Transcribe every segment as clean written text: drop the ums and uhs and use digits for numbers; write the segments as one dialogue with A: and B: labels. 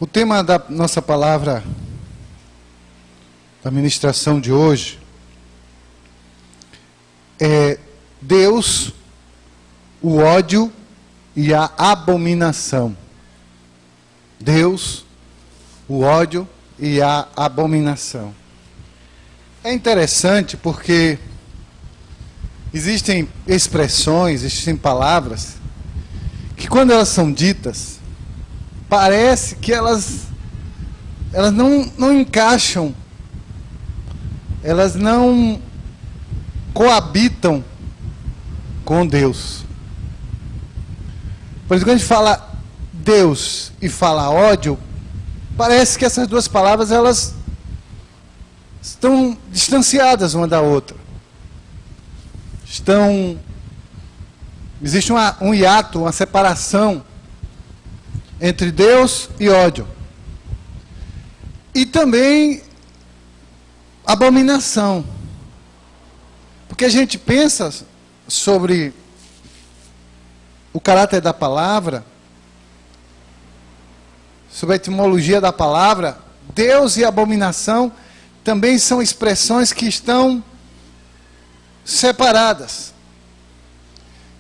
A: O tema da nossa palavra, da ministração de hoje, é Deus, o ódio e a abominação. Deus, o ódio e a abominação. É interessante porque existem expressões, existem palavras, que quando elas são ditas, parece que elas não encaixam, elas não coabitam com Deus. Por isso, quando a gente fala Deus e fala ódio, parece que essas duas palavras elas estão distanciadas uma da outra. Existe um hiato, uma separação entre Deus e ódio. E também abominação. Porque a gente pensa sobre o caráter da palavra, sobre a etimologia da palavra, Deus e abominação também são expressões que estão separadas.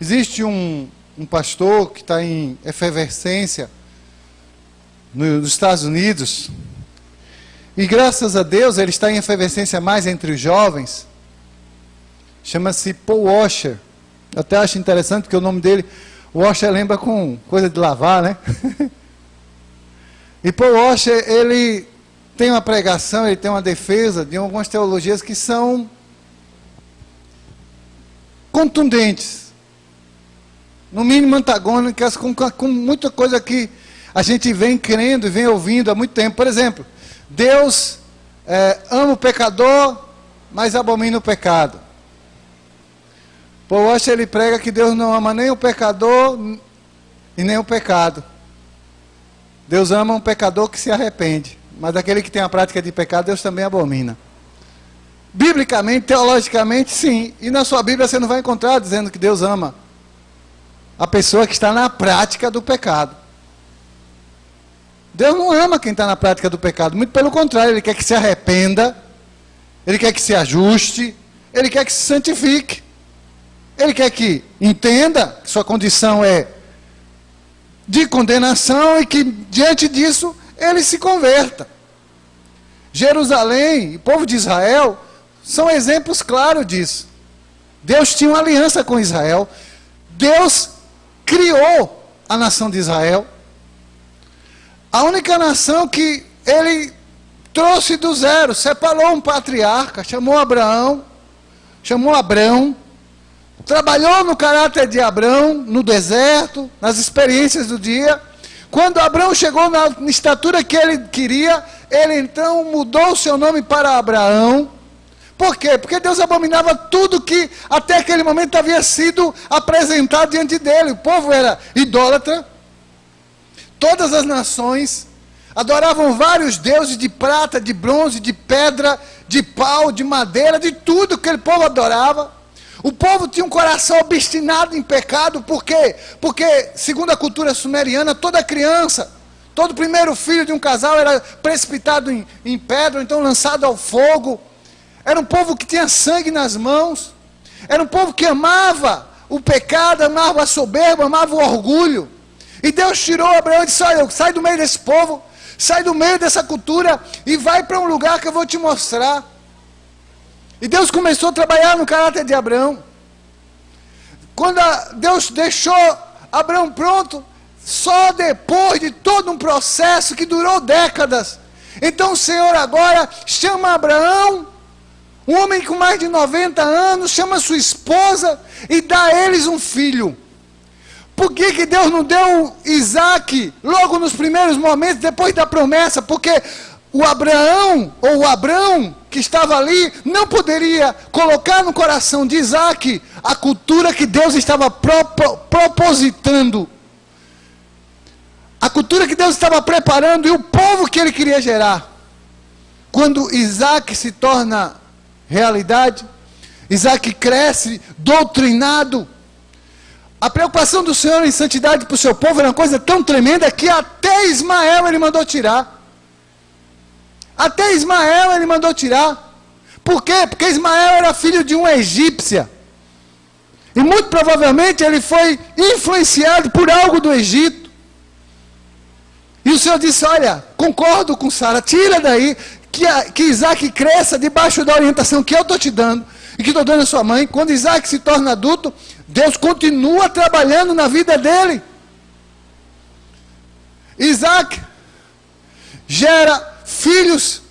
A: Existe um pastor que está em efervescência nos Estados Unidos, e graças a Deus ele está em efervescência mais entre os jovens. Chama-se Paul Washer. Eu até acho interessante porque o nome dele, Washer, lembra com coisa de lavar, né? E Paul Washer, ele tem uma pregação, ele tem uma defesa de algumas teologias que são contundentes, no mínimo antagônicas com muita coisa que a gente vem crendo e vem ouvindo há muito tempo. Por exemplo, Deus ama o pecador, mas abomina o pecado. Paul Washer, ele prega que Deus não ama nem o pecador e nem o pecado. Deus ama um pecador que se arrepende, mas aquele que tem a prática de pecado, Deus também abomina. Biblicamente, teologicamente, sim. E na sua Bíblia você não vai encontrar dizendo que Deus ama a pessoa que está na prática do pecado. Deus não ama quem está na prática do pecado. Muito pelo contrário, Ele quer que se arrependa, Ele quer que se ajuste, Ele quer que se santifique. Ele quer que entenda que sua condição é de condenação e que, diante disso, ele se converta. Jerusalém e o povo de Israel são exemplos claros disso. Deus tinha uma aliança com Israel. Deus criou a nação de Israel. A única nação que ele trouxe do zero, separou um patriarca, chamou Abrão, trabalhou no caráter de Abrão, no deserto, nas experiências do dia. Quando Abrão chegou na estatura que ele queria, ele então mudou o seu nome para Abraão. Por quê? Porque Deus abominava tudo que até aquele momento havia sido apresentado diante dele. O povo era idólatra. Todas as nações adoravam vários deuses de prata, de bronze, de pedra, de pau, de madeira, de tudo que aquele povo adorava. O povo tinha um coração obstinado em pecado. Por quê? Porque, segundo a cultura sumeriana, toda criança, todo primeiro filho de um casal era precipitado em pedra, ou então lançado ao fogo. Era um povo que tinha sangue nas mãos. Era um povo que amava o pecado, amava a soberba, amava o orgulho. E Deus tirou Abraão e disse: olha, sai do meio desse povo, sai do meio dessa cultura e vai para um lugar que eu vou te mostrar. E Deus começou a trabalhar no caráter de Abraão. Quando Deus deixou Abraão pronto, só depois de todo um processo que durou décadas, então o Senhor agora chama Abraão, um homem com mais de 90 anos, chama sua esposa e dá a eles um filho. Por que Deus não deu Isaac logo nos primeiros momentos, depois da promessa? Porque o Abraão, ou o Abrão, que estava ali, não poderia colocar no coração de Isaac a cultura que Deus estava propositando. A cultura que Deus estava preparando e o povo que ele queria gerar. Quando Isaac se torna realidade, Isaac cresce doutrinado. A preocupação do Senhor em santidade para o seu povo era uma coisa tão tremenda que até Ismael ele mandou tirar. Até Ismael ele mandou tirar. Por quê? Porque Ismael era filho de uma egípcia. E muito provavelmente ele foi influenciado por algo do Egito. E o Senhor disse, olha, concordo com Sara, tira daí, que Isaac cresça debaixo da orientação que eu estou te dando, e que estou dando a sua mãe. Quando Isaac se torna adulto, Deus continua trabalhando na vida dele. Isaac gera filhos,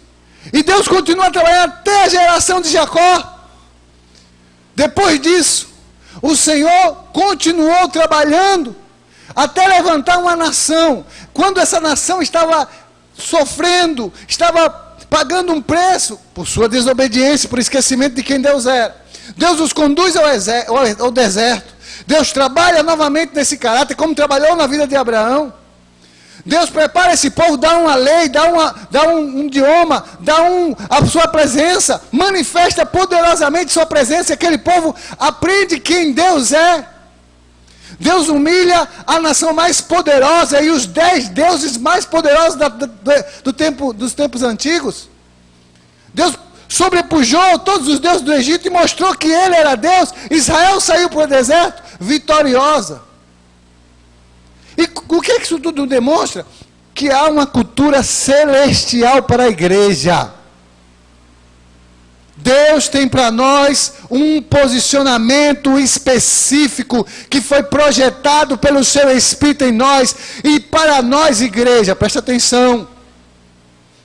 A: e Deus continua trabalhando até a geração de Jacó. Depois disso, o Senhor continuou trabalhando, até levantar uma nação. Quando essa nação estava sofrendo, estava pagando um preço, por sua desobediência, por esquecimento de quem Deus era. Deus os conduz ao deserto. Deus trabalha novamente nesse caráter, como trabalhou na vida de Abraão. Deus prepara esse povo, dá uma lei, dá um idioma, a sua presença, manifesta poderosamente sua presença, e aquele povo aprende quem Deus é. Deus humilha a nação mais poderosa e os 10 deuses mais poderosos dos tempos antigos. Deus sobrepujou todos os deuses do Egito e mostrou que ele era Deus. Israel saiu para o deserto vitoriosa. E o que isso tudo demonstra? Que há uma cultura celestial para a igreja. Deus tem para nós um posicionamento específico que foi projetado pelo seu Espírito em nós e para nós, igreja, presta atenção.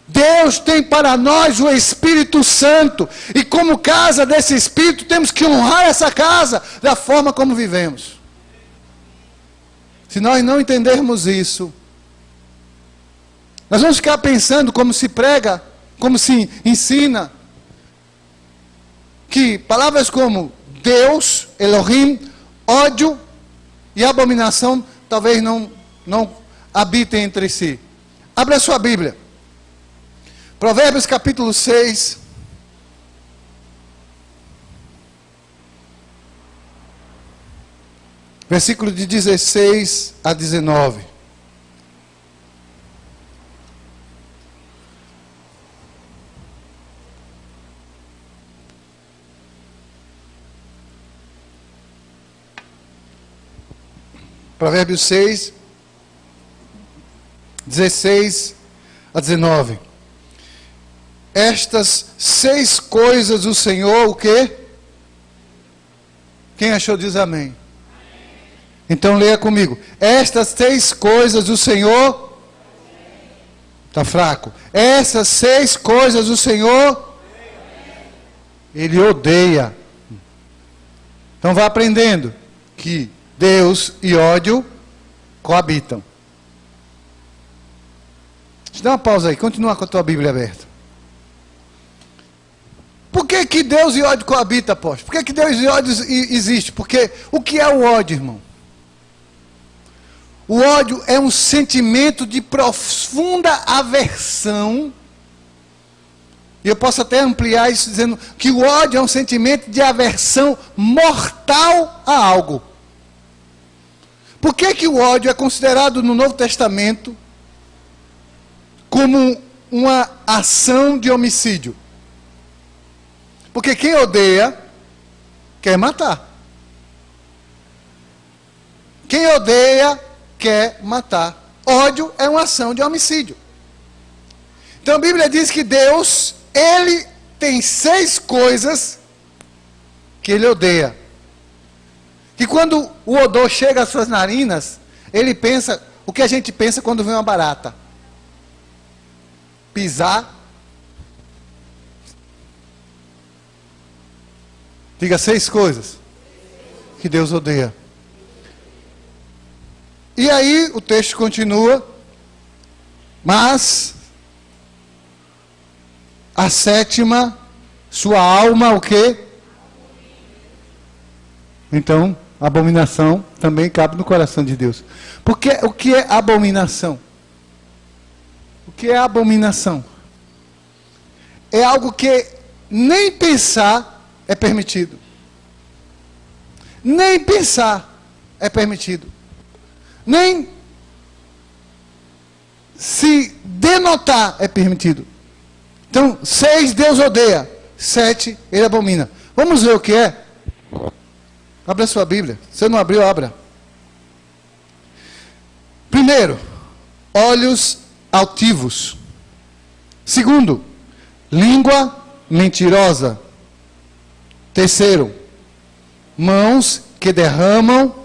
A: Deus tem para nós o Espírito Santo e como casa desse Espírito temos que honrar essa casa da forma como vivemos. Se nós não entendermos isso, nós vamos ficar pensando como se prega, como se ensina, que palavras como Deus, Elohim, ódio e abominação talvez não habitem entre si. Abra sua Bíblia. Provérbios capítulo 6. Versículo de 16 a 19. Provérbios 6, 16 a 19. Estas 6 coisas o Senhor, o quê? Quem achou diz amém. Então leia comigo. Estas 6 coisas o Senhor... Está fraco. Essas 6 coisas o Senhor... Ele odeia. Então vá aprendendo que Deus e ódio coabitam. Deixa eu dar uma pausa aí. Continua com a tua Bíblia aberta. Por que Deus e ódio coabitam, apóstolo? Por que Deus e ódio existe? Porque o que é o ódio, irmão? O ódio é um sentimento de profunda aversão. E eu posso até ampliar isso dizendo que o ódio é um sentimento de aversão mortal a algo. Por que o ódio é considerado no Novo Testamento como uma ação de homicídio? Porque quem odeia quer matar. Quem odeia quer matar. Ódio é uma ação de homicídio. Então a Bíblia diz que Deus, Ele tem 6 coisas que Ele odeia. Que quando o odor chega às suas narinas, Ele pensa, o que a gente pensa quando vê uma barata? Pisar. Diga 6 coisas que Deus odeia. E aí o texto continua, mas a 7ª, sua alma o quê? Então, abominação também cabe no coração de Deus. Porque o que é abominação? O que é abominação? É algo que nem pensar é permitido. Nem pensar é permitido. Nem se denotar é permitido. Então, 6 Deus odeia, 7 ele abomina. Vamos ver o que é? Abra sua Bíblia. Se não abriu, abra. Primeiro, olhos altivos. Segundo, língua mentirosa. Terceiro, mãos que derramam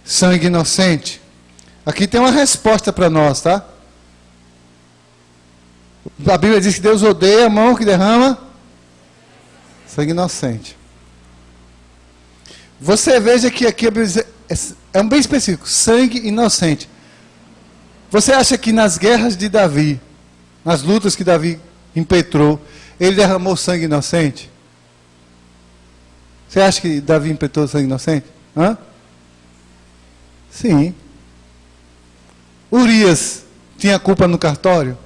A: sangue inocente. Aqui tem uma resposta para nós, tá? A Bíblia diz que Deus odeia a mão que derrama sangue inocente. Você veja que aqui a Bíblia diz, é um bem específico, sangue inocente. Você acha que nas guerras de Davi, nas lutas que Davi impetrou, ele derramou sangue inocente? Você acha que Davi impetrou sangue inocente? Hã? Sim. Urias tinha culpa no cartório?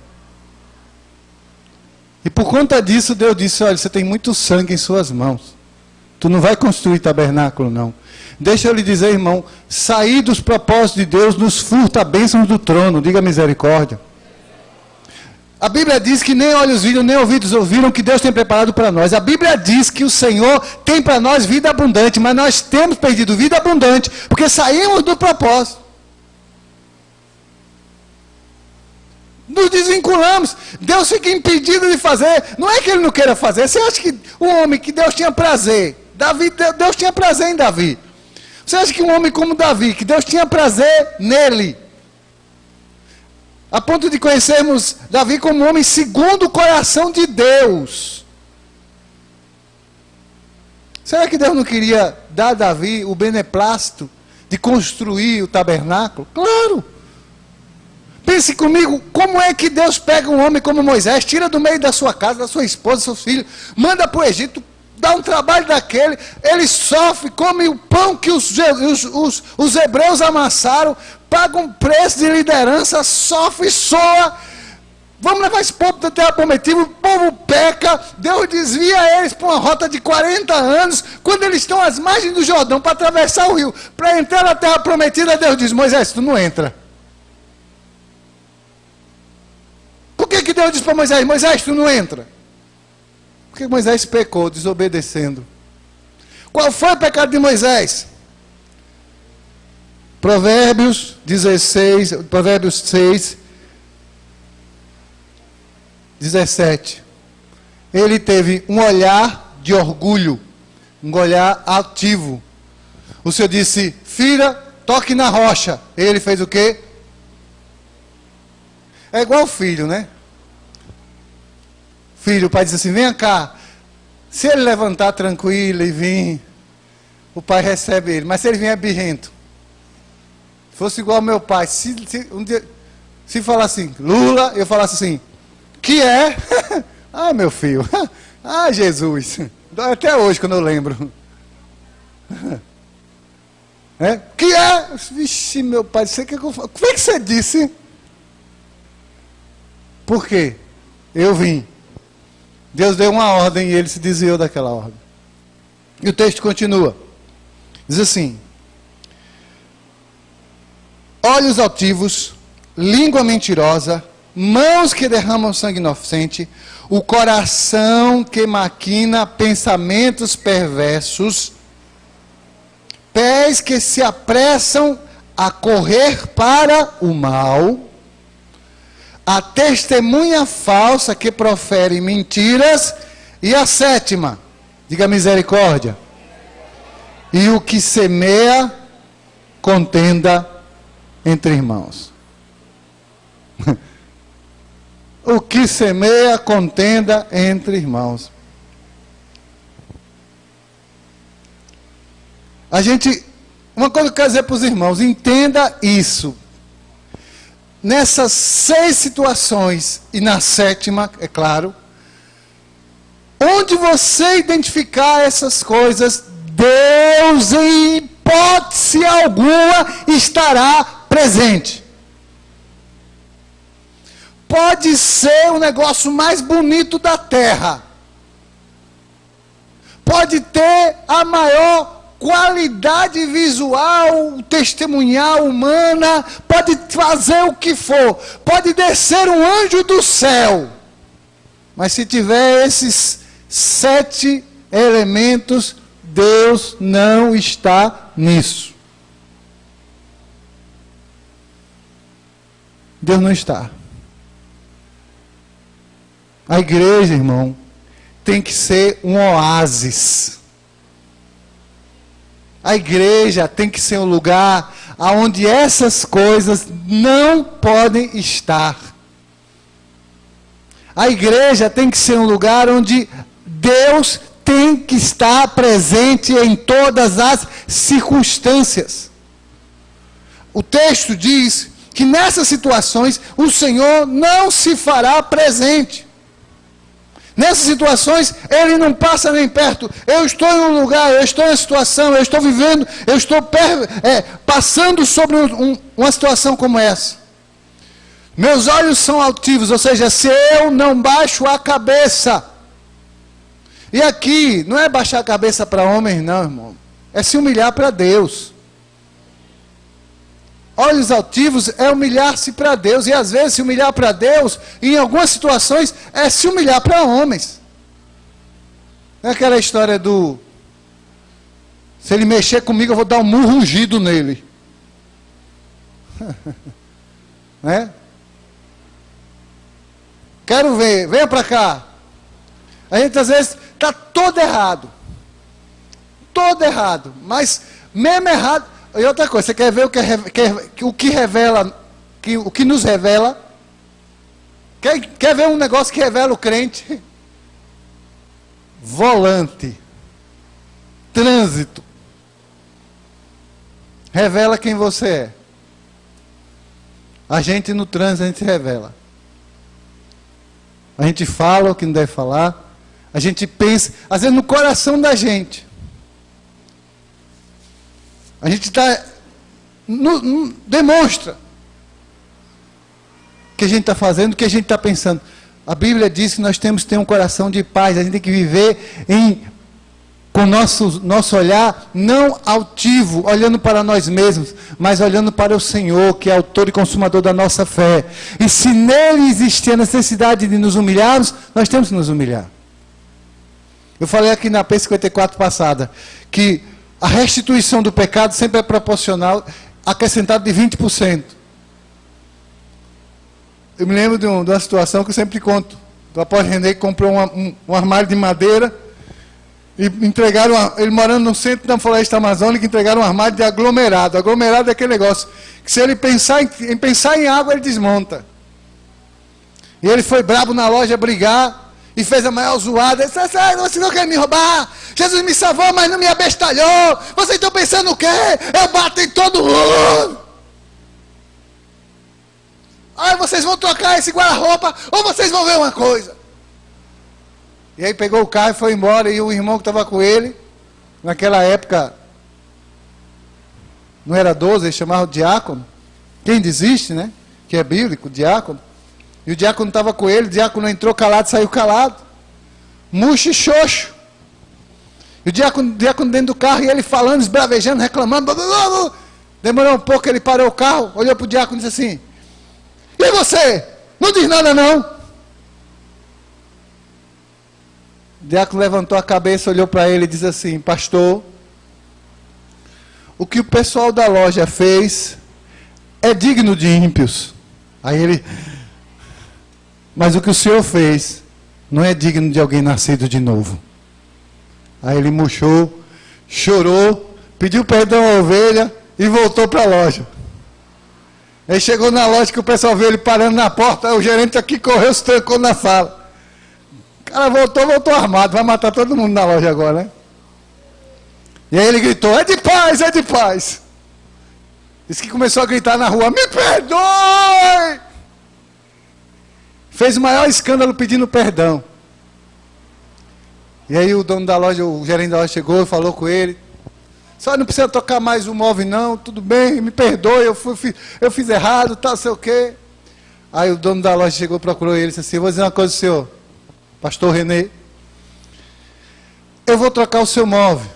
A: E por conta disso, Deus disse, olha, você tem muito sangue em suas mãos. Tu não vai construir tabernáculo, não. Deixa eu lhe dizer, irmão, sair dos propósitos de Deus nos furta a bênção do trono. Diga misericórdia. A Bíblia diz que nem olhos viram, nem ouvidos ouviram que Deus tem preparado para nós. A Bíblia diz que o Senhor tem para nós vida abundante, mas nós temos perdido vida abundante, porque saímos do propósito. Nos desvinculamos. Deus fica impedido de fazer. Não é que ele não queira fazer. Você acha que o homem que Deus tinha prazer, Deus tinha prazer em Davi. Você acha que um homem como Davi, que Deus tinha prazer nele, a ponto de conhecermos Davi como um homem segundo o coração de Deus, será que Deus não queria dar a Davi o beneplácito de construir o tabernáculo? Claro! Pense comigo, como é que Deus pega um homem como Moisés, tira do meio da sua casa, da sua esposa, do seu filho, manda para o Egito, dá um trabalho daquele, ele sofre, come o pão que os hebreus amassaram, paga um preço de liderança, sofre, soa. Vamos levar esse povo da terra prometida, o povo peca, Deus desvia eles para uma rota de 40 anos, quando eles estão às margens do Jordão, para atravessar o rio, para entrar na terra prometida, Deus diz, Moisés, tu não entra. Por que Deus disse para Moisés, Moisés, tu não entra? Porque Moisés pecou, desobedecendo. Qual foi o pecado de Moisés? Provérbios 6, 17. Ele teve um olhar de orgulho, um olhar altivo. O Senhor disse, filha, toque na rocha. Ele fez o quê? É igual filho, né? Filho, o pai diz assim, vem cá. Se ele levantar tranquilo e vir, o pai recebe ele. Mas se ele vier birrento, se fosse igual ao meu pai, se falar assim, Lula, eu falasse assim, que é? Ah, meu filho. Ah, Jesus. Dói até hoje quando eu lembro. É? Que é? Vixe, meu pai, você quer que eu fale? Como é que você disse? Por quê? Eu vim. Deus deu uma ordem e ele se desviou daquela ordem. E o texto continua. Diz assim, olhos altivos, língua mentirosa, mãos que derramam sangue inocente, o coração que maquina pensamentos perversos, pés que se apressam a correr para o mal, a testemunha falsa que profere mentiras, e a sétima, diga misericórdia, e o que semeia contenda entre irmãos. O que semeia contenda entre irmãos. Uma coisa que eu quero dizer para os irmãos, entenda isso. Nessas 6 situações, e na 7ª, é claro, onde você identificar essas coisas, Deus, em hipótese alguma, estará presente. Pode ser o negócio mais bonito da terra. Pode ter a maior qualidade visual, testemunhal, humana, pode fazer o que for, pode descer um anjo do céu, mas se tiver esses 7 elementos, Deus não está nisso. Deus não está. A igreja, irmão, tem que ser um oásis. A igreja tem que ser um lugar onde essas coisas não podem estar. A igreja tem que ser um lugar onde Deus tem que estar presente em todas as circunstâncias. O texto diz que nessas situações o Senhor não se fará presente. Nessas situações, Ele não passa nem perto. Eu estou em um lugar, eu estou em uma situação, eu estou vivendo, eu estou passando sobre uma situação como essa. Meus olhos são altivos, ou seja, se eu não baixo a cabeça. E aqui, não é baixar a cabeça para homens não, irmão. É se humilhar para Deus. Olhos altivos é humilhar-se para Deus. E às vezes se humilhar para Deus, em algumas situações, é se humilhar para homens. É aquela história do... Se ele mexer comigo, eu vou dar um murro ungido nele. Né? Quero ver, venha para cá. A gente às vezes está todo errado. Todo errado. Mas mesmo errado... E outra coisa, você quer ver o que revela, o que nos revela? Quer ver um negócio que revela o crente? Volante. Trânsito. Revela quem você é. A gente no trânsito, a gente se revela. A gente fala o que não deve falar. A gente pensa, às vezes no coração da gente. A gente demonstra o que a gente está fazendo, o que a gente está pensando. A Bíblia diz que nós temos que ter um coração de paz. A gente tem que viver com nosso olhar não altivo, olhando para nós mesmos, mas olhando para o Senhor, que é autor e consumador da nossa fé. E se nele existir a necessidade de nos humilharmos, nós temos que nos humilhar. Eu falei aqui na P54 passada, que a restituição do pecado sempre é proporcional, acrescentado de 20%. Eu me lembro de uma situação que eu sempre conto. O apóstolo René comprou um armário de madeira e entregaram, ele morando no centro da floresta amazônica, entregaram um armário de aglomerado. Aglomerado é aquele negócio que se ele pensar em água, ele desmonta. E ele foi brabo na loja brigar. E fez a maior zoada. Ele disse, você não quer me roubar? Jesus me salvou, mas não me abestalhou. Vocês estão pensando o quê? Eu bato em todo mundo. Aí vocês vão trocar esse guarda-roupa, ou vocês vão ver uma coisa. E aí pegou o carro e foi embora. E o irmão que estava com ele, naquela época, não era 12, ele chamava o diácono. Quem desiste, né? Que é bíblico, diácono. E o diácono estava com ele, o diácono entrou calado, saiu calado. Murcho e xoxo. E o diácono dentro do carro, e ele falando, esbravejando, reclamando. Blá, blá, blá. Demorou um pouco, ele parou o carro, olhou para o diácono e disse assim, e você? Não diz nada não? O diácono levantou a cabeça, olhou para ele e disse assim, pastor, o que o pessoal da loja fez é digno de ímpios. Aí ele... Mas o que o Senhor fez não é digno de alguém nascido de novo. Aí ele murchou, chorou, pediu perdão à ovelha e voltou para a loja. Aí chegou na loja que o pessoal viu ele parando na porta, o gerente aqui correu, se trancou na sala. O cara voltou armado, vai matar todo mundo na loja agora, né? E aí ele gritou, é de paz, é de paz. Disse que começou a gritar na rua, me perdoe! Fez o maior escândalo pedindo perdão. E aí o dono da loja, o gerente da loja chegou e falou com ele. Só não precisa tocar mais o móvel não, tudo bem, me perdoe, eu fiz errado, tal, sei o quê. Aí o dono da loja chegou, procurou ele e disse assim, vou dizer uma coisa ao senhor, pastor René. Eu vou trocar o seu móvel.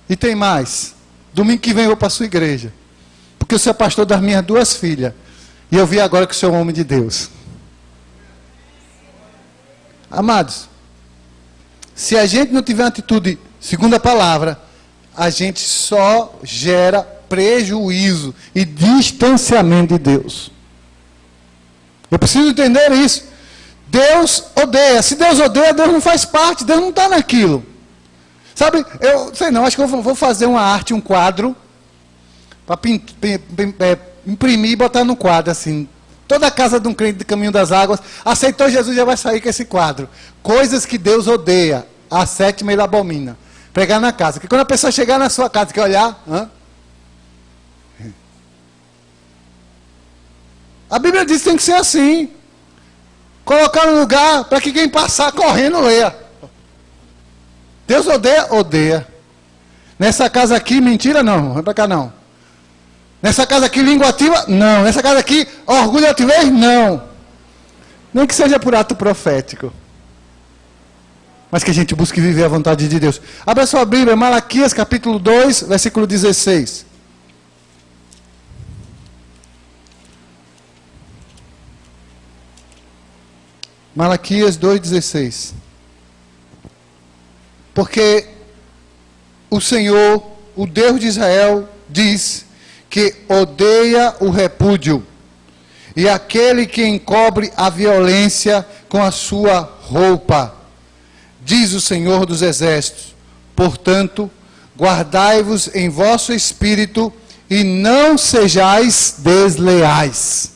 A: E tem mais. Domingo que vem eu vou para a sua igreja. Porque o senhor é pastor das minhas 2 filhas. E eu vi agora que o senhor é um homem de Deus. Amados, se a gente não tiver uma atitude segundo a palavra, a gente só gera prejuízo e distanciamento de Deus. Eu preciso entender isso. Deus odeia. Se Deus odeia, Deus não faz parte. Deus não está naquilo. Sabe, eu sei não, acho que eu vou fazer uma arte, um quadro, para imprimir e botar no quadro, assim. Toda a casa de um crente de Caminho das Águas aceitou Jesus, já vai sair com esse quadro. Coisas que Deus odeia, a 7ª ele abomina. Pregar na casa. Que quando a pessoa chegar na sua casa, quer olhar, a Bíblia diz que tem que ser assim. Colocar no lugar para que quem passar correndo leia. Deus odeia? Odeia. Nessa casa aqui, mentira não, vem para cá não. Nessa casa aqui, língua ativa? Não. Nessa casa aqui, orgulho e altivez? Não. Nem que seja por ato profético. Mas que a gente busque viver a vontade de Deus. Abra sua Bíblia, Malaquias capítulo 2, versículo 16. Malaquias 2,16. Porque o Senhor, o Deus de Israel, diz que odeia o repúdio e aquele que encobre a violência com a sua roupa. Diz o Senhor dos Exércitos: portanto, guardai-vos em vosso espírito e não sejais desleais.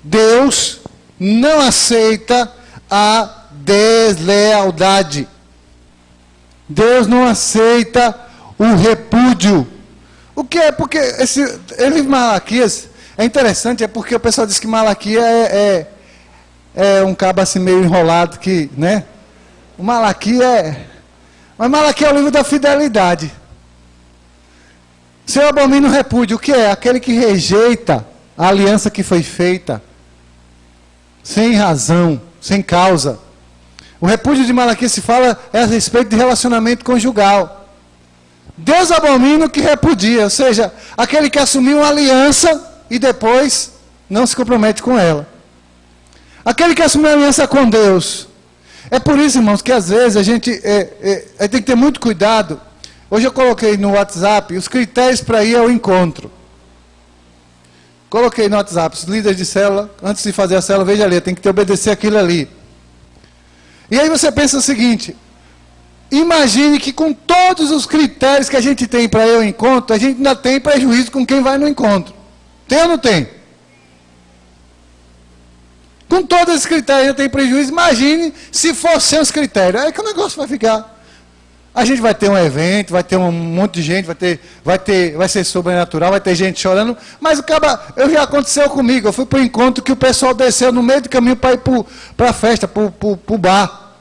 A: Deus não aceita a deslealdade. Deus não aceita o repúdio. O que é? Porque esse livro de Malaquias é interessante, é porque o pessoal diz que Malaquias é um cabo assim meio enrolado, que, né? O Malaquias mas Malaquias é o livro da fidelidade. Se eu abomino o repúdio, o que é? Aquele que rejeita a aliança que foi feita, sem razão, sem causa. O repúdio de Malaquias se fala a respeito de relacionamento conjugal. Deus abomina o que repudia, ou seja, aquele que assumiu uma aliança e depois não se compromete com ela. Aquele que assumiu uma aliança com Deus. É por isso, irmãos, que às vezes a gente tem que ter muito cuidado. Hoje eu coloquei no WhatsApp os critérios para ir ao encontro. Coloquei no WhatsApp, os líderes de célula, antes de fazer a célula, veja ali, tem que obedecer aquilo ali. E aí você pensa o seguinte: imagine que com todos os critérios que a gente tem para ir ao encontro, a gente ainda tem prejuízo com quem vai no encontro. Tem ou não tem? Com todos esses critérios ainda tem prejuízo. Imagine se for sem os critérios. Aí que o negócio vai ficar. A gente vai ter um evento, vai ter um monte de gente, vai ser sobrenatural, vai ter gente chorando, mas já aconteceu comigo. Eu fui para o encontro que o pessoal desceu no meio do caminho para ir para a festa, para o bar.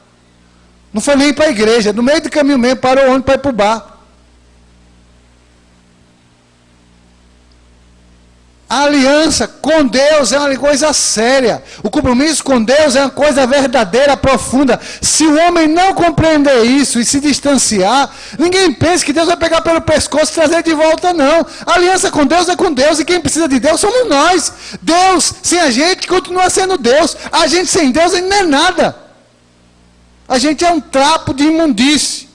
A: Não foi nem para a igreja, no meio do caminho mesmo, parou o ônibus para ir para o bar. A aliança com Deus é uma coisa séria. O compromisso com Deus é uma coisa verdadeira, profunda. Se o homem não compreender isso e se distanciar, ninguém pense que Deus vai pegar pelo pescoço e trazer de volta, não. A aliança com Deus é com Deus, e quem precisa de Deus somos nós. Deus sem a gente continua sendo Deus. A gente sem Deus ainda não é nada. A gente é um trapo de imundície.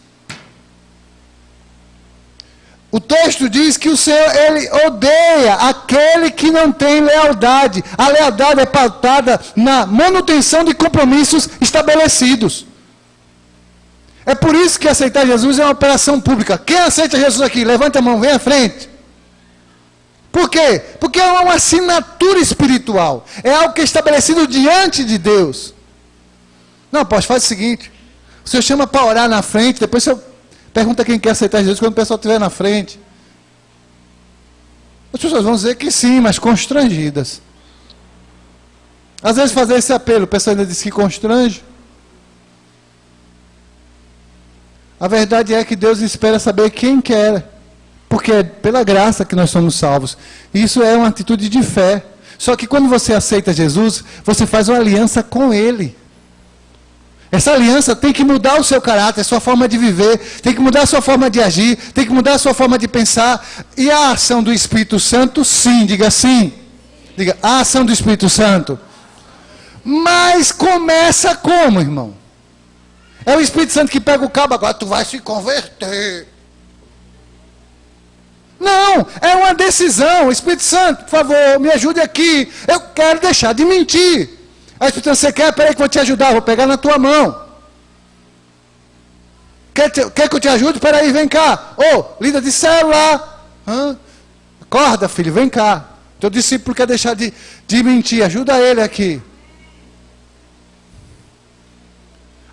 A: O texto diz que o Senhor, Ele odeia aquele que não tem lealdade. A lealdade é pautada na manutenção de compromissos estabelecidos. É por isso que aceitar Jesus é uma operação pública. Quem aceita Jesus aqui? Levanta a mão, vem à frente. Por quê? Porque é uma assinatura espiritual. É algo que é estabelecido diante de Deus. Não, pode fazer o seguinte. O Senhor chama para orar na frente, depois o Senhor pergunta quem quer aceitar Jesus quando o pessoal estiver na frente. As pessoas vão dizer que sim, mas constrangidas. Às vezes fazer esse apelo, o pessoal ainda diz que constrange. A verdade é que Deus espera saber quem quer. Porque é pela graça que nós somos salvos. Isso é uma atitude de fé. Só que quando você aceita Jesus, você faz uma aliança com Ele. Essa aliança tem que mudar o seu caráter, a sua forma de viver, tem que mudar a sua forma de agir, tem que mudar a sua forma de pensar. E a ação do Espírito Santo, sim, diga sim. Diga, a ação do Espírito Santo. Mas começa como, irmão? É o Espírito Santo que pega o cabo, agora tu vai se converter. Não, é uma decisão. Espírito Santo, por favor, me ajude aqui. Eu quero deixar de mentir. Aí, Espírito Santo, você quer? Peraí que eu vou te ajudar, vou pegar na tua mão. Quer que eu te ajude? Peraí, vem cá. Ô, líder de célula. Acorda, filho, vem cá. Teu discípulo quer deixar de mentir, ajuda ele aqui.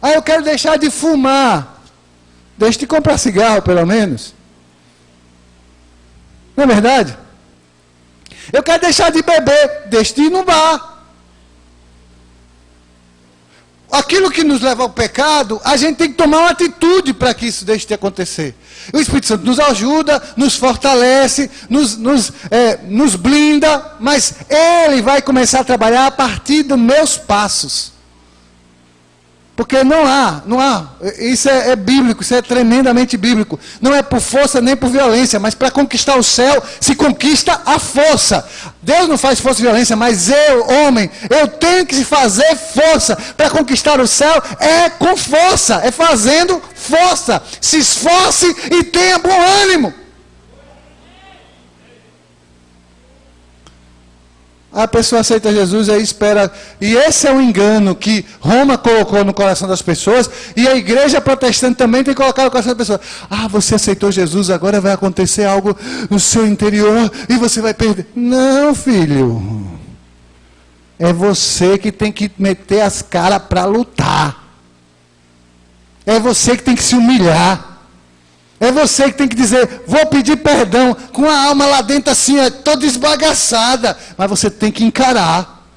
A: Aí eu quero deixar de fumar. Deixa de comprar cigarro, pelo menos. Não é verdade? Eu quero deixar de beber. Deixa de ir no bar. Aquilo que nos leva ao pecado, a gente tem que tomar uma atitude para que isso deixe de acontecer. O Espírito Santo nos ajuda, nos fortalece, nos blinda, mas Ele vai começar a trabalhar a partir dos meus passos. Porque não há, isso é bíblico, isso é tremendamente bíblico. Não é por força nem por violência, mas para conquistar o céu, se conquista a força. Deus não faz força e violência, mas eu, homem, eu tenho que fazer força. Para conquistar o céu é com força, é fazendo força. Se esforce e tenha bom ânimo. A pessoa aceita Jesus e aí espera. E esse é o engano que Roma colocou no coração das pessoas. E a igreja protestante também tem colocado no coração das pessoas. Ah, você aceitou Jesus, agora vai acontecer algo no seu interior e você vai perder. Não, filho. É você que tem que meter as caras para lutar. É você que tem que se humilhar. É você que tem que dizer, vou pedir perdão, com a alma lá dentro assim, toda esbagaçada. Mas você tem que encarar.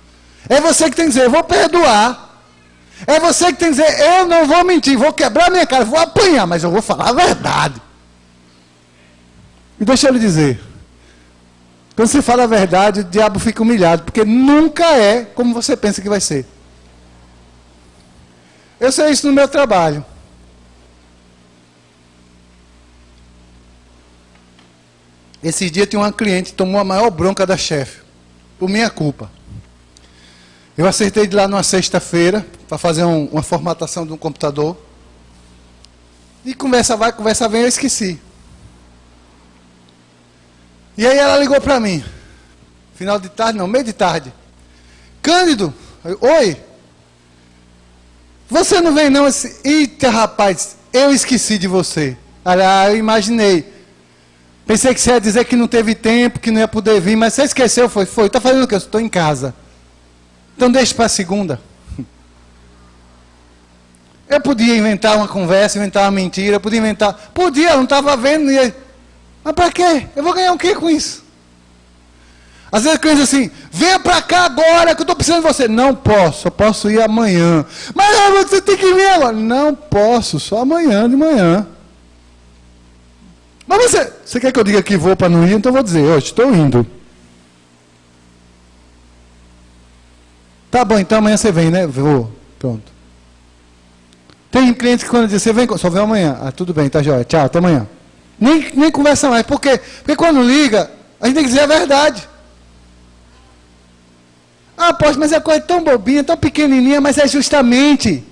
A: É você que tem que dizer, vou perdoar. É você que tem que dizer, eu não vou mentir, vou quebrar minha cara, vou apanhar, mas eu vou falar a verdade. E deixa eu lhe dizer, quando você fala a verdade, o diabo fica humilhado, porque nunca é como você pensa que vai ser. Eu sei isso no meu trabalho. Esse dia tinha uma cliente que tomou a maior bronca da chefe, por minha culpa. Eu acertei de lá numa sexta-feira, para fazer uma formatação de um computador. E conversa vai, conversa vem, eu esqueci. E aí ela ligou para mim. Final de tarde, não, meio de tarde. Cândido, oi. Você não vem não? Eita, rapaz, eu esqueci de você. Ah, eu imaginei. Pensei que você ia dizer que não teve tempo, que não ia poder vir, mas você esqueceu, foi. Está fazendo o quê? Eu estou em casa. Então deixa para segunda. Eu podia inventar uma conversa, inventar uma mentira, podia, eu não estava vendo. Mas para quê? Eu vou ganhar o quê com isso? Às vezes eu assim, venha para cá agora que eu estou precisando de você. Não posso, só posso ir amanhã. Mas você tem que vir agora. Não posso, só amanhã de manhã. Mas você quer que eu diga que vou para não ir? Então eu vou dizer, hoje estou indo. Tá bom, então amanhã você vem, né? Vou, pronto. Tem clientes que quando dizem, você vem, só vem amanhã. Ah, tudo bem, tá jóia, tchau, até amanhã. Nem conversa mais, por quê? Porque quando liga, a gente tem que dizer a verdade. Ah, poxa, mas é coisa tão bobinha, tão pequenininha, mas é justamente.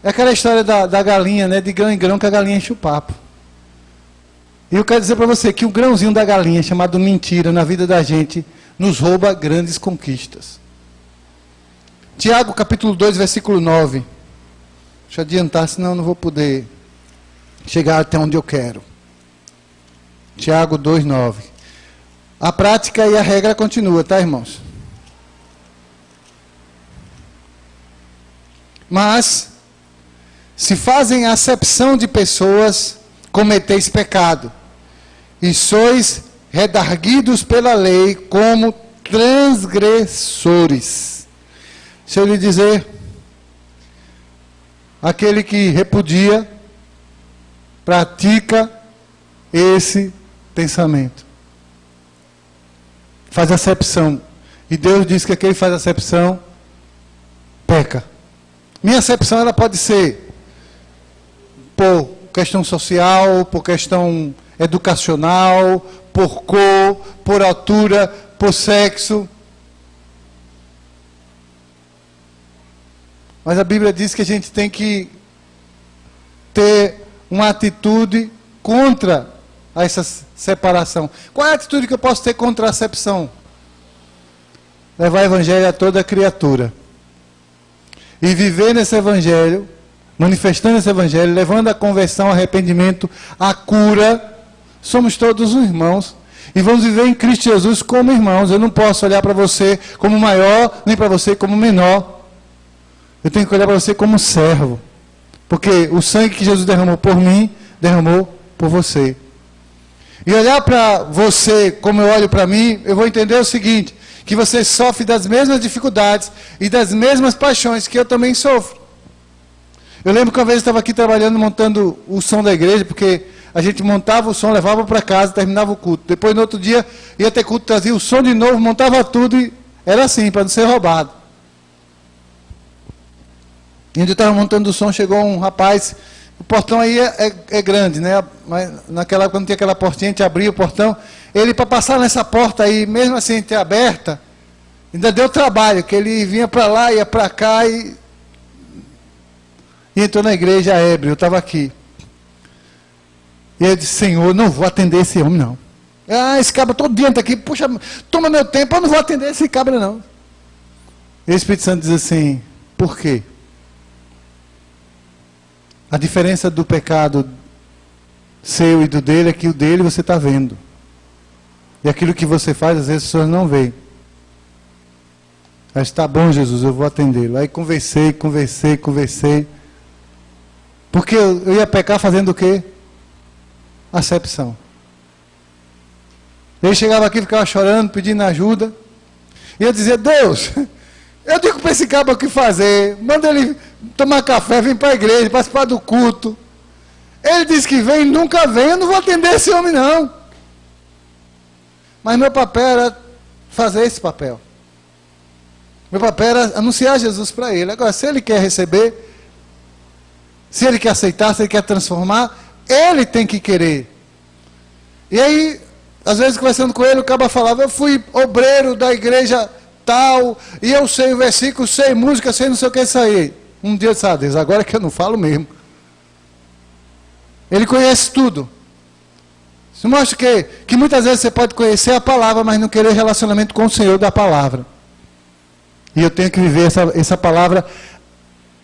A: É aquela história da galinha, né? De grão em grão que a galinha enche o papo. E eu quero dizer para você que o grãozinho da galinha, chamado mentira, na vida da gente, nos rouba grandes conquistas. Tiago, capítulo 2, versículo 9. Deixa eu adiantar, senão eu não vou poder chegar até onde eu quero. Tiago 2, 9. A prática e a regra continua, tá, irmãos? Mas, se fazem acepção de pessoas, cometeis pecado. E sois redarguidos pela lei como transgressores. Se eu lhe dizer, aquele que repudia, pratica esse pensamento. Faz acepção. E Deus diz que aquele que faz acepção, peca. Minha acepção ela pode ser por questão social, por questão educacional, por cor, por altura, por sexo. Mas a Bíblia diz que a gente tem que ter uma atitude contra essa separação. Qual é a atitude que eu posso ter contra a acepção? Levar o evangelho a toda criatura. E viver nesse evangelho, manifestando esse evangelho, levando a conversão, arrependimento, a cura. Somos todos irmãos. E vamos viver em Cristo Jesus como irmãos. Eu não posso olhar para você como maior, nem para você como menor. Eu tenho que olhar para você como servo. Porque o sangue que Jesus derramou por mim, derramou por você. E olhar para você como eu olho para mim, eu vou entender o seguinte, que você sofre das mesmas dificuldades e das mesmas paixões que eu também sofro. Eu lembro que uma vez eu estava aqui trabalhando, montando o som da igreja, porque a gente montava o som, levava para casa, terminava o culto. Depois, no outro dia, ia ter culto, trazia o som de novo, montava tudo e era assim, para não ser roubado. E onde eu estava montando o som, chegou um rapaz. O portão aí é grande, né? Mas naquela época, quando tinha aquela portinha, a gente abria o portão. Ele, para passar nessa porta aí, mesmo assim ter aberta, ainda deu trabalho, que ele vinha para lá, ia para cá e entrou na igreja ébrio. Eu estava aqui. E eu disse, Senhor, não vou atender esse homem, não. Esse cabra todo dia está aqui, puxa, toma meu tempo, eu não vou atender esse cabra, não. E o Espírito Santo diz assim, por quê? A diferença do pecado seu e do dele é que o dele você está vendo. E aquilo que você faz, às vezes as pessoas não veem. Aí está bom, Jesus, eu vou atendê-lo. Aí conversei. Porque eu ia pecar fazendo o quê? Acepção. Ele chegava aqui, ficava chorando, pedindo ajuda. E eu dizia, Deus, eu digo para esse cabo o que fazer. Manda ele tomar café, vir para a igreja, participar do culto. Ele diz que vem, nunca vem, eu não vou atender esse homem não. Mas meu papel era fazer esse papel. Meu papel era anunciar Jesus para ele. Agora, se ele quer receber, se ele quer aceitar, se ele quer transformar, ele tem que querer. E aí, às vezes conversando com ele, o cara falava, eu fui obreiro da igreja tal, e eu sei o versículo, sei música, sei não sei o que isso aí. Um dia eu disse, Deus, agora é que eu não falo mesmo. Ele conhece tudo. Isso mostra que muitas vezes você pode conhecer a palavra, mas não querer relacionamento com o Senhor da palavra. E eu tenho que viver essa palavra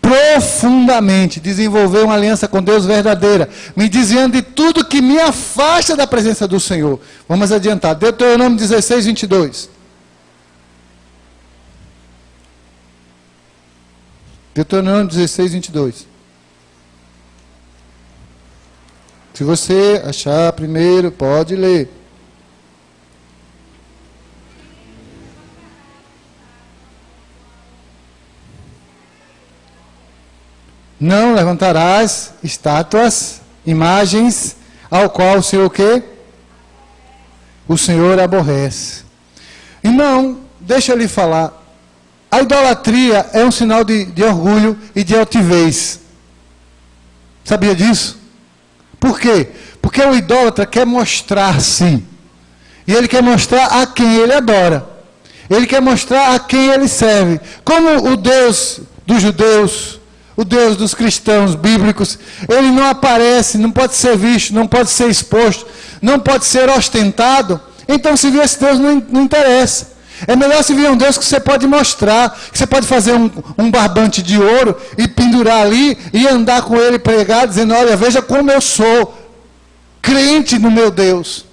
A: profundamente, desenvolver uma aliança com Deus verdadeira, me desviando de tudo que me afasta da presença do Senhor. Vamos adiantar. Deuteronômio 16, 22. Deuteronômio 16, 22. Se você achar primeiro, pode ler. Não levantarás estátuas, imagens, ao qual o Senhor o quê? O Senhor aborrece. E não, deixa eu lhe falar. A idolatria é um sinal de orgulho e de altivez. Sabia disso? Por quê? Porque o idólatra quer mostrar-se. E ele quer mostrar a quem ele adora. Ele quer mostrar a quem ele serve. Como o Deus dos judeus, o Deus dos cristãos bíblicos, ele não aparece, não pode ser visto, não pode ser exposto, não pode ser ostentado. Então, se vir esse Deus, não interessa. É melhor se vir um Deus que você pode mostrar, que você pode fazer um barbante de ouro e pendurar ali e andar com ele pregar, dizendo, olha, veja como eu sou crente no meu Deus.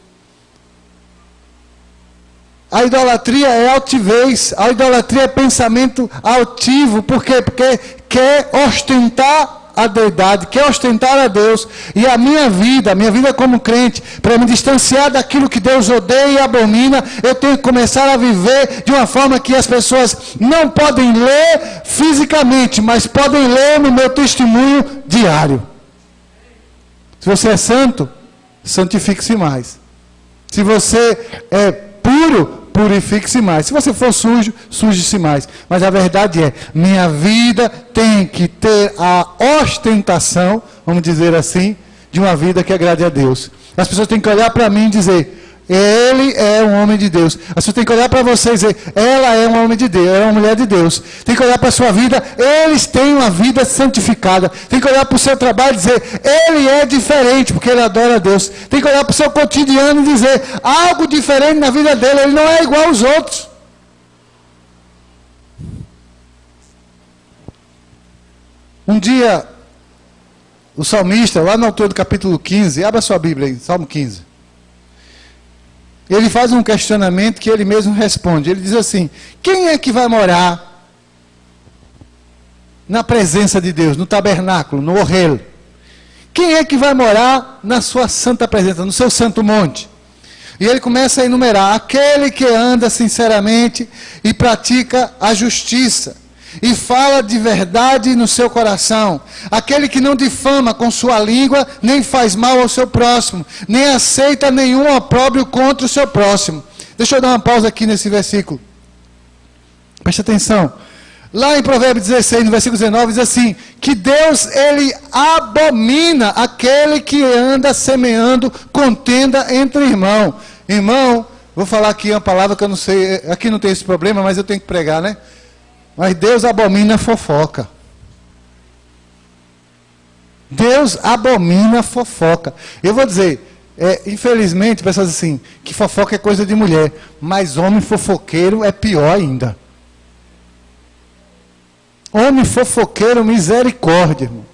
A: A idolatria é altivez, a idolatria é pensamento altivo. Por quê? Porque quer ostentar a deidade, quer ostentar a Deus. E a minha vida como crente, para me distanciar daquilo que Deus odeia e abomina, eu tenho que começar a viver de uma forma que as pessoas não podem ler fisicamente, mas podem ler no meu testemunho diário. Se você é santo, santifique-se mais. Se você é puro, purifique-se mais. Se você for sujo, suje-se mais. Mas a verdade é, minha vida tem que ter a ostentação, vamos dizer assim, de uma vida que agrade a Deus. As pessoas têm que olhar para mim e dizer, ele é um homem de Deus. As pessoas têm que olhar para você e dizer, ela é um homem de Deus, ela é uma mulher de Deus. Tem que olhar para a sua vida, eles têm uma vida santificada. Tem que olhar para o seu trabalho e dizer, ele é diferente, porque ele adora a Deus. Tem que olhar para o seu cotidiano e dizer, algo diferente na vida dele, ele não é igual aos outros. Um dia, o salmista, lá na altura do capítulo 15, abra sua Bíblia aí, Salmo 15. Ele faz um questionamento que ele mesmo responde. Ele diz assim, quem é que vai morar na presença de Deus, no tabernáculo, no Ohel? Quem é que vai morar na sua santa presença, no seu santo monte? E ele começa a enumerar, aquele que anda sinceramente e pratica a justiça, e fala de verdade no seu coração, aquele que não difama com sua língua, nem faz mal ao seu próximo, nem aceita nenhum opróbrio contra o seu próximo. Deixa eu dar uma pausa aqui nesse versículo. Preste atenção. Lá em Provérbios 16, no versículo 19, diz assim, que Deus, ele abomina aquele que anda semeando contenda entre irmãos. Irmão, vou falar aqui uma palavra que eu não sei, aqui não tem esse problema, mas eu tenho que pregar, né? Mas Deus abomina a fofoca. Deus abomina a fofoca. Eu vou dizer, infelizmente, pessoas assim, que fofoca é coisa de mulher, mas homem fofoqueiro é pior ainda. Homem fofoqueiro, misericórdia, irmão.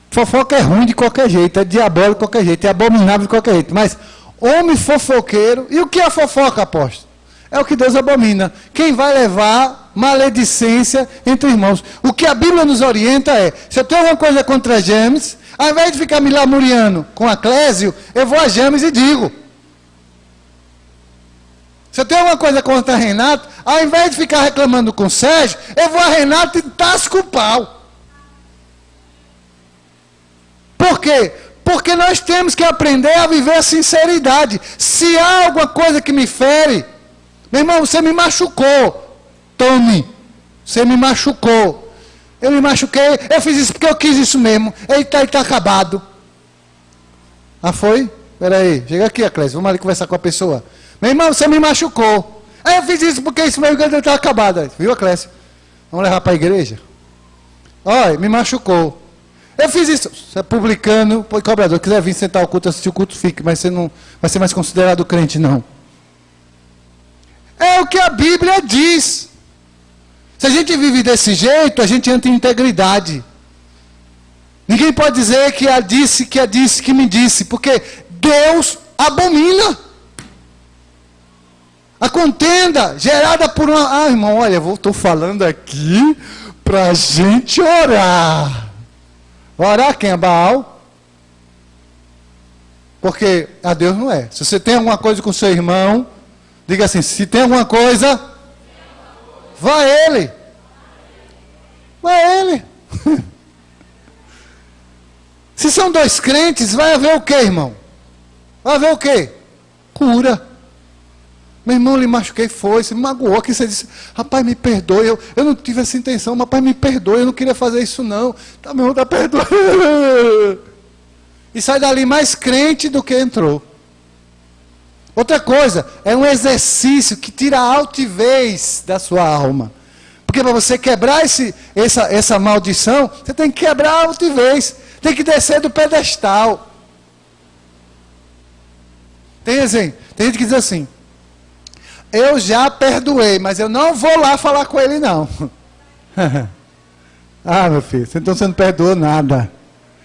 A: Fofoca é ruim de qualquer jeito, é diabólico de qualquer jeito, é abominável de qualquer jeito. Mas homem fofoqueiro, e o que é fofoca, apóstolo? É o que Deus abomina. Quem vai levar maledicência entre irmãos? O que a Bíblia nos orienta é, se eu tenho alguma coisa contra James, ao invés de ficar me lamuriando com a Clésio, eu vou a James e digo. Se eu tenho alguma coisa contra Renato, ao invés de ficar reclamando com o Sérgio, eu vou a Renato e tasco o pau. Por quê? Porque nós temos que aprender a viver a sinceridade. Se há alguma coisa que me fere, meu irmão, você me machucou. Tome, você me machucou. Eu me machuquei, eu fiz isso porque eu quis isso mesmo. Eita, está acabado. Ah, foi? Espera aí, chega aqui, Clésio, vamos ali conversar com a pessoa. Meu irmão, você me machucou. Aí eu fiz isso porque isso mesmo está acabado. Viu, Clésio? Vamos levar para a igreja? Olha, me machucou. Eu fiz isso. Você é publicano, pô, cobrador, quiser vir sentar o culto, assistir o culto, fique, mas você não vai ser mais considerado crente, não. É o que a Bíblia diz. Se a gente vive desse jeito, a gente entra em integridade. Ninguém pode dizer que a disse, que me disse, porque Deus abomina. A contenda gerada por uma... Ah, irmão, olha, eu estou falando aqui para a gente orar. Orar quem é Baal? Porque a Deus não é. Se você tem alguma coisa com seu irmão, diga assim, se tem alguma coisa, vá a ele. Vá a ele. Se são dois crentes, vai haver o quê, irmão? Vai haver o quê? Cura. Meu irmão, lhe machuquei, foi, você me magoou, que você disse, rapaz, me perdoe, eu não tive essa intenção, rapaz, me perdoe, eu não queria fazer isso não. Tá, meu irmão, tá perdoando. E sai dali mais crente do que entrou. Outra coisa, é um exercício que tira a altivez da sua alma. Porque para você quebrar essa maldição, você tem que quebrar a altivez, tem que descer do pedestal. Tem gente que diz assim, eu já perdoei, mas eu não vou lá falar com ele não. Ah, meu filho, então você não perdoou nada.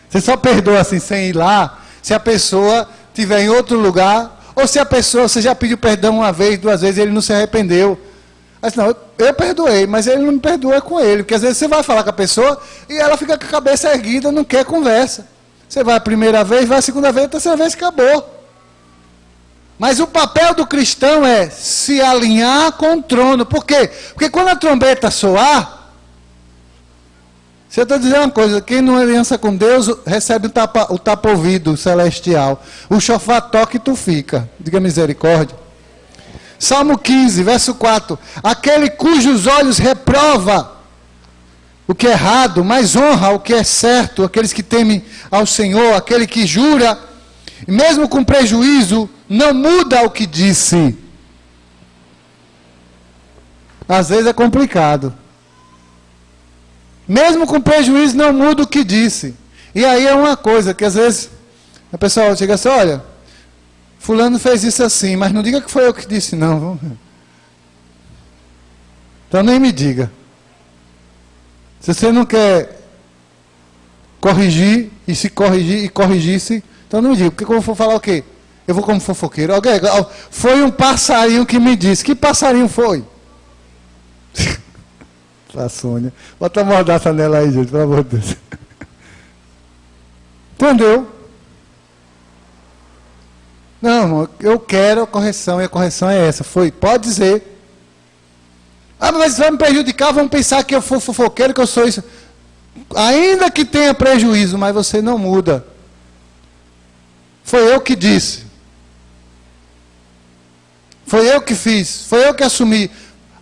A: Você só perdoa assim, sem ir lá, se a pessoa estiver em outro lugar, ou se a pessoa, você já pediu perdão uma vez, duas vezes, e ele não se arrependeu. Mas não, eu perdoei, mas ele não me perdoa com ele. Porque às vezes você vai falar com a pessoa, e ela fica com a cabeça erguida, não quer conversa. Você vai a primeira vez, vai a segunda vez, a terceira vez, acabou. Mas o papel do cristão é se alinhar com o trono. Por quê? Porque quando a trombeta soar, se eu estou dizendo uma coisa, quem não aliança com Deus, recebe o tapa-ouvido celestial. O chofar toca e tu fica. Diga misericórdia. Salmo 15, verso 4. Aquele cujos olhos reprova o que é errado, mas honra o que é certo, aqueles que temem ao Senhor, aquele que jura, mesmo com prejuízo, não muda o que disse. Às vezes é complicado. Mesmo com prejuízo, não muda o que disse. E aí é uma coisa que às vezes a pessoa chega assim, olha, fulano fez isso assim, mas não diga que foi eu que disse, não. Então nem me diga. Se você não quer corrigir, e se corrigir, e corrigisse, então não me diga, porque eu vou falar o quê? Eu vou como fofoqueiro. Alguém, foi um passarinho que me disse. Que passarinho foi? A Sônia. Bota a mordaça nela aí, gente, pelo amor de Deus. Entendeu? Não, irmão, eu quero a correção, e a correção é essa. Foi, pode dizer. Ah, mas vai me prejudicar, vão pensar que eu sou fofoqueiro, que eu sou isso. Ainda que tenha prejuízo, mas você não muda. Foi eu que disse. Foi eu que fiz, foi eu que assumi.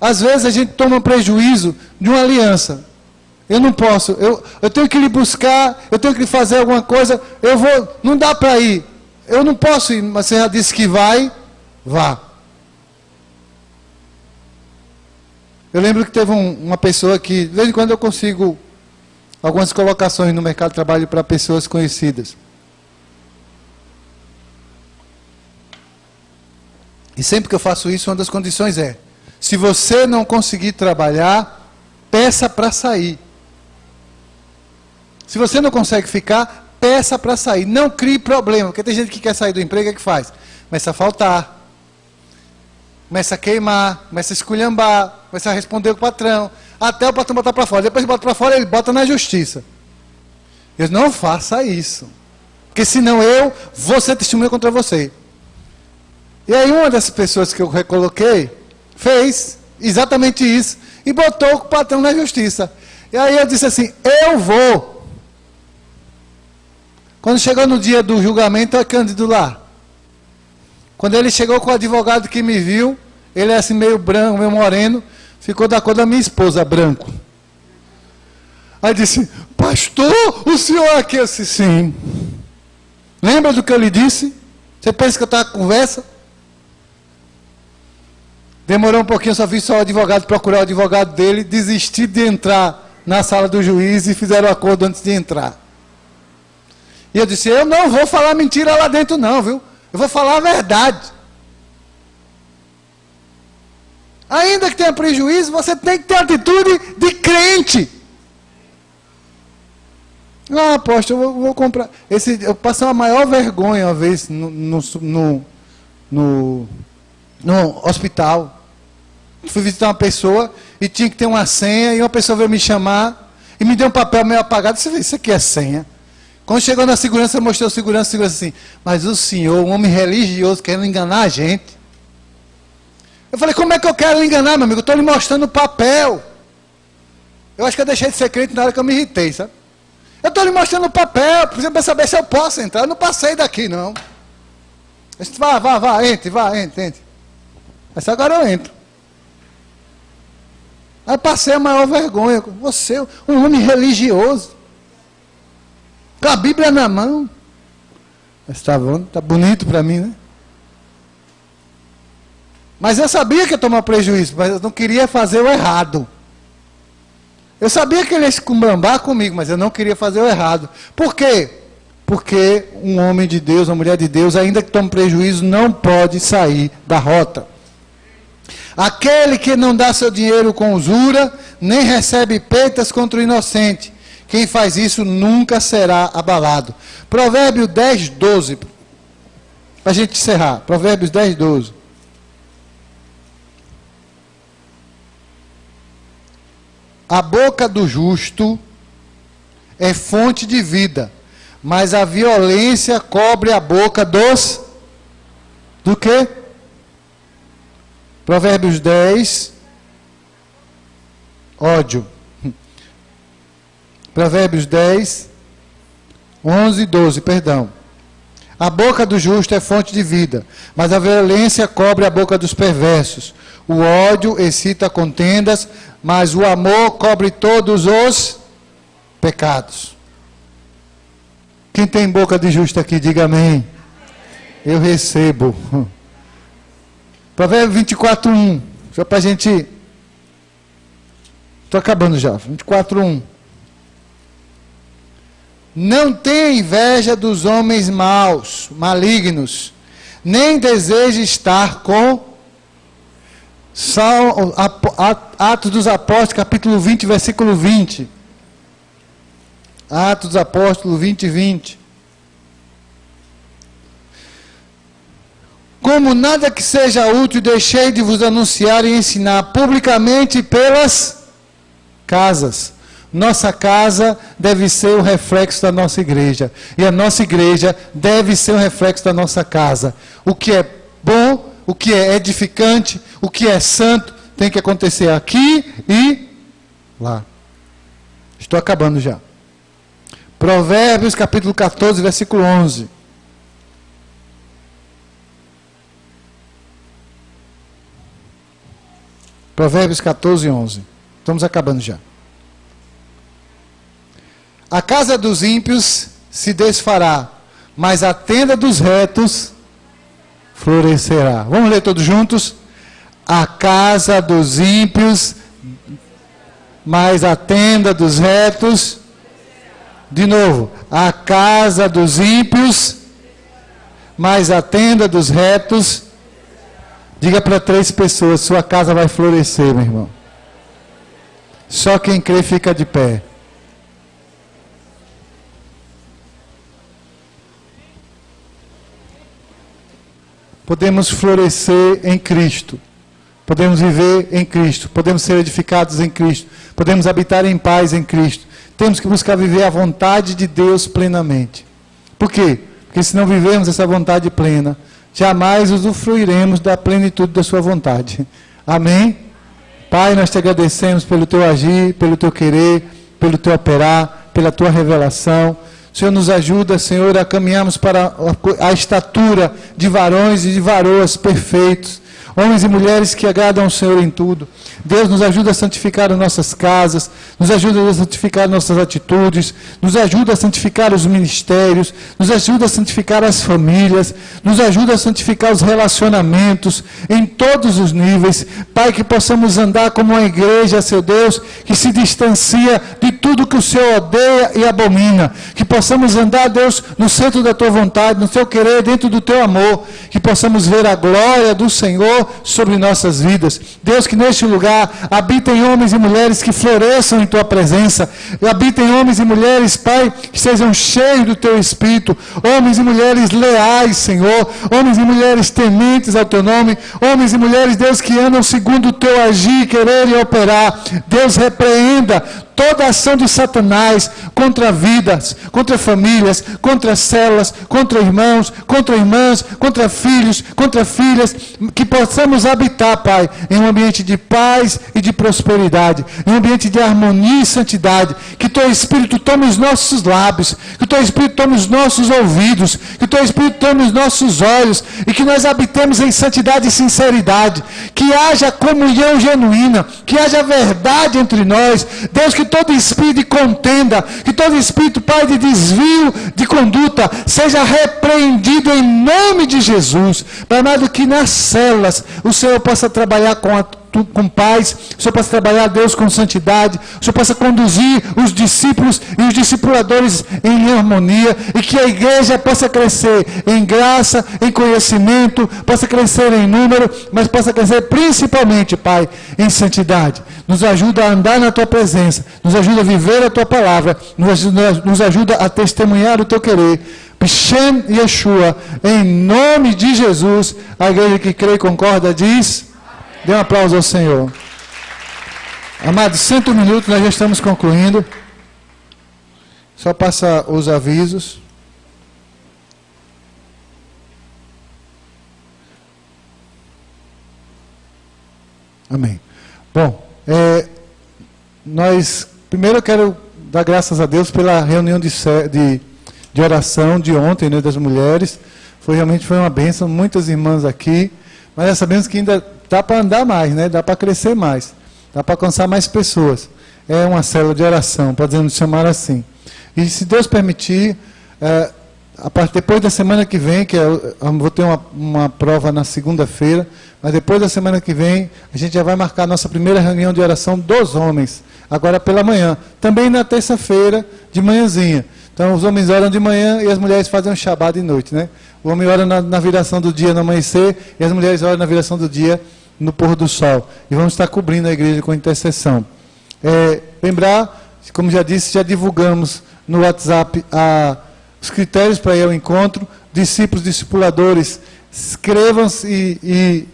A: Às vezes a gente toma prejuízo de uma aliança. Eu não posso, eu tenho que lhe buscar, eu tenho que lhe fazer alguma coisa, eu vou, não dá para ir. Eu não posso ir, mas você já disse que vai, vá. Eu lembro que teve uma pessoa que, de vez em quando eu consigo algumas colocações no mercado de trabalho para pessoas conhecidas. E sempre que eu faço isso, uma das condições é, se você não conseguir trabalhar, peça para sair. Se você não consegue ficar, peça para sair. Não crie problema, porque tem gente que quer sair do emprego, o que faz? Começa a faltar, começa a queimar, começa a esculhambar, começa a responder o patrão, até o patrão botar para fora. Depois de botar para fora, ele bota na justiça. Eu não faça isso, porque senão eu vou ser testemunha contra você. E aí uma dessas pessoas que eu recoloquei, fez exatamente isso, e botou o patrão na justiça. E aí eu disse assim, eu vou. Quando chegou no dia do julgamento, é Cândido lá. Quando ele chegou com o advogado que me viu, ele é assim meio branco, meio moreno, ficou da cor da minha esposa, branco. Aí disse, pastor, o senhor aqui? Eu disse, sim. Lembra do que eu lhe disse? Você pensa que eu estava com conversa? Demorou um pouquinho, só vi só o advogado procurar o advogado dele, desistir de entrar na sala do juiz e fizeram o acordo antes de entrar. E eu disse, eu não vou falar mentira lá dentro não, viu? Eu vou falar a verdade. Ainda que tenha prejuízo, você tem que ter atitude de crente. Ah, apóstolo, eu vou comprar. Eu passei uma maior vergonha uma vez no hospital. Fui visitar uma pessoa e tinha que ter uma senha, e uma pessoa veio me chamar e me deu um papel meio apagado. Você vê, isso aqui é senha. Quando chegou na segurança, mostrou a segurança assim, mas o senhor, um homem religioso, querendo enganar a gente. Eu falei, como é que eu quero enganar, meu amigo? Eu estou lhe mostrando o papel. Eu acho que eu deixei de ser crente na hora que eu me irritei, sabe? Eu estou lhe mostrando o papel, para saber se eu posso entrar. Eu não passei daqui, não. Eu disse, vá, entre. Mas agora eu entro. Aí passei a maior vergonha. Você, um homem religioso, com a Bíblia na mão. Mas tá bonito para mim, né? Mas eu sabia que ia tomar prejuízo, mas eu não queria fazer o errado. Eu sabia que ele ia se cumbambar comigo, mas eu não queria fazer o errado. Por quê? Porque um homem de Deus, uma mulher de Deus, ainda que tome prejuízo, não pode sair da rota. Aquele que não dá seu dinheiro com usura, nem recebe peitas contra o inocente. Quem faz isso nunca será abalado. Provérbios 10, 12. Para a gente encerrar. Provérbios 10, 12. A boca do justo é fonte de vida, mas a violência cobre a boca dos... Do quê? Provérbios 10, ódio. Provérbios 10, 11 e 12, perdão. A boca do justo é fonte de vida, mas a violência cobre a boca dos perversos. O ódio excita contendas, mas o amor cobre todos os pecados. Quem tem boca de justo aqui, diga amém. Eu recebo. Provérbios 24, 1. Só para a gente... Estou acabando já. 24, 1. Não tenha inveja dos homens maus, malignos, nem deseje estar com... Atos dos Apóstolos, capítulo 20, versículo 20. Atos dos Apóstolos 20, 20. Como nada que seja útil, deixei de vos anunciar e ensinar publicamente pelas casas. Nossa casa deve ser o reflexo da nossa igreja. E a nossa igreja deve ser o reflexo da nossa casa. O que é bom, o que é edificante, o que é santo, tem que acontecer aqui e lá. Estou acabando já. Provérbios capítulo 14, versículo 11. Provérbios 14, 11. Estamos acabando já. A casa dos ímpios se desfará, mas a tenda dos retos florescerá. Vamos ler todos juntos? A casa dos ímpios, mas a tenda dos retos. De novo, a casa dos ímpios, mas a tenda dos retos. Diga para 3 pessoas, sua casa vai florescer, meu irmão. Só quem crê fica de pé. Podemos florescer em Cristo. Podemos viver em Cristo. Podemos ser edificados em Cristo. Podemos habitar em paz em Cristo. Temos que buscar viver a vontade de Deus plenamente. Por quê? Porque se não vivermos essa vontade plena, jamais usufruiremos da plenitude da sua vontade. Amém? Pai, nós te agradecemos pelo teu agir, pelo teu querer, pelo teu operar, pela tua revelação. O Senhor nos ajuda, Senhor, a caminharmos para a estatura de varões e de varoas perfeitos. Homens e mulheres que agradam ao Senhor em tudo. Deus nos ajuda a santificar as nossas casas, nos ajuda a santificar nossas atitudes, nos ajuda a santificar os ministérios, nos ajuda a santificar as famílias, nos ajuda a santificar os relacionamentos em todos os níveis. Pai, que possamos andar como uma igreja, seu Deus, que se distancia de tudo que o Senhor odeia e abomina. Que possamos andar, Deus, no centro da tua vontade, no teu querer, dentro do teu amor. Que possamos ver a glória do Senhor sobre nossas vidas. Deus, que neste lugar habitem homens e mulheres que floresçam em tua presença. Habitem homens e mulheres, Pai, que sejam cheios do teu Espírito. Homens e mulheres leais, Senhor. Homens e mulheres tementes ao teu nome. Homens e mulheres, Deus, que andam segundo o teu agir, querer e operar. Deus, repreenda toda a ação de Satanás contra vidas, contra famílias, contra células, contra irmãos, contra irmãs, contra filhos, contra filhas, que possamos habitar, Pai, em um ambiente de paz e de prosperidade, em um ambiente de harmonia e santidade, que teu Espírito tome os nossos lábios, que teu Espírito tome os nossos ouvidos, que teu Espírito tome os nossos olhos, e que nós habitemos em santidade e sinceridade, que haja comunhão genuína, que haja verdade entre nós. Deus, que todo espírito de contenda, que todo espírito, Pai, de desvio de conduta, seja repreendido em nome de Jesus, para nada que nas células o Senhor possa trabalhar com paz, o Senhor possa trabalhar, Deus, com santidade, o Senhor possa conduzir os discípulos e os discipuladores em harmonia, e que a igreja possa crescer em graça, em conhecimento, possa crescer em número, mas possa crescer principalmente, Pai, em santidade. Nos ajuda a andar na tua presença, nos ajuda a viver a tua palavra, nos ajuda a testemunhar o teu querer. B'Shem Yeshua, em nome de Jesus. A igreja que crê e concorda diz: dê um aplauso ao Senhor. Amados, 100 minutos, nós já estamos concluindo. Só passa os avisos. Amém. Bom, primeiro eu quero dar graças a Deus pela reunião de
B: de oração de ontem, né, das mulheres. Realmente foi uma bênção, muitas irmãs aqui, mas essa bênção que ainda dá para andar mais, né? Dá para crescer mais, dá para alcançar mais pessoas. É uma célula de oração, podemos chamar assim. E se Deus permitir, depois da semana que vem, eu vou ter uma prova na segunda-feira, mas depois da semana que vem, a gente já vai marcar a nossa primeira reunião de oração dos homens, agora pela manhã, também na terça-feira, de manhãzinha. Então, os homens oram de manhã e as mulheres fazem um Shabá de noite, né? O homem ora na viração do dia, no amanhecer, e as mulheres oram na viração do dia, no pôr do sol. E vamos estar cobrindo a igreja com intercessão. Lembrar, como já disse, já divulgamos no WhatsApp os critérios para ir ao encontro. Discípulos, discipuladores, inscrevam-se e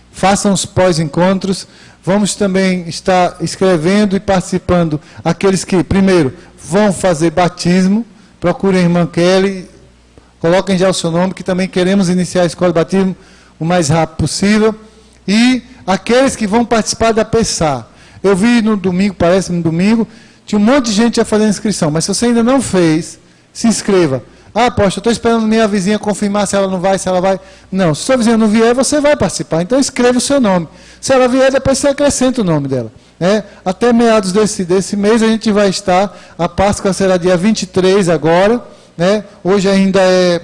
B: façam os pós-encontros. Vamos também estar escrevendo e participando aqueles que, primeiro, vão fazer batismo. Procurem a irmã Kelly, coloquem já o seu nome, que também queremos iniciar a escola de batismo o mais rápido possível. E aqueles que vão participar da PSA. Eu vi no domingo, parece no domingo, tinha um monte de gente já fazendo inscrição, mas se você ainda não fez, se inscreva. Ah, poxa, eu estou esperando minha vizinha confirmar se ela não vai, se ela vai. Não, se sua vizinha não vier, você vai participar. Então escreva o seu nome. Se ela vier, depois você acrescenta o nome dela. Até meados desse mês a gente vai estar, a Páscoa será dia 23 agora, hoje ainda é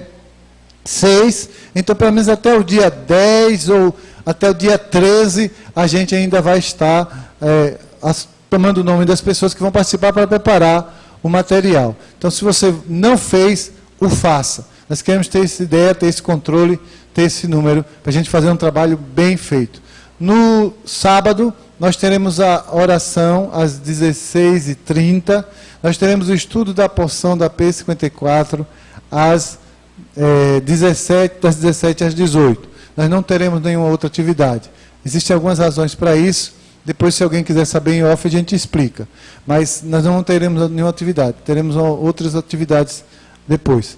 B: 6, então pelo menos até o dia 10 ou até o dia 13 a gente ainda vai estar tomando o nome das pessoas que vão participar para preparar o material. Então, se você não fez, o faça. Nós queremos ter essa ideia, ter esse controle, ter esse número, para a gente fazer um trabalho bem feito. No sábado, nós teremos a oração às 16h30, nós teremos o estudo da porção da P54 das 17 às 18. Nós não teremos nenhuma outra atividade. Existem algumas razões para isso. Depois, se alguém quiser saber em off, a gente explica. Mas nós não teremos nenhuma atividade. Teremos outras atividades depois.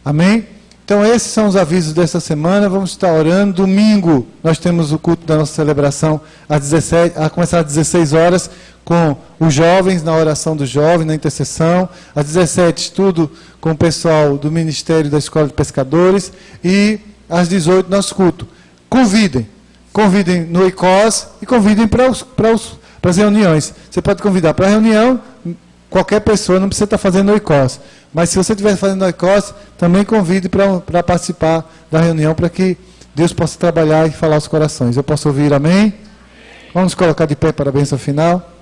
B: Amém? Então, esses são os avisos dessa semana. Vamos estar orando. Domingo, nós temos o culto da nossa celebração a começar às 16 horas, com os jovens, na oração dos jovens, na intercessão. Às 17, estudo com o pessoal do Ministério da Escola de Pescadores. E às 18, nosso culto. Convidem no ICOS e convidem para as reuniões. Você pode convidar para a reunião, qualquer pessoa, não precisa estar fazendo no ICOS. Mas se você estiver fazendo no ICOS, também convide para participar da reunião, para que Deus possa trabalhar e falar aos corações. Eu posso ouvir amém? Vamos colocar de pé para a bênção final.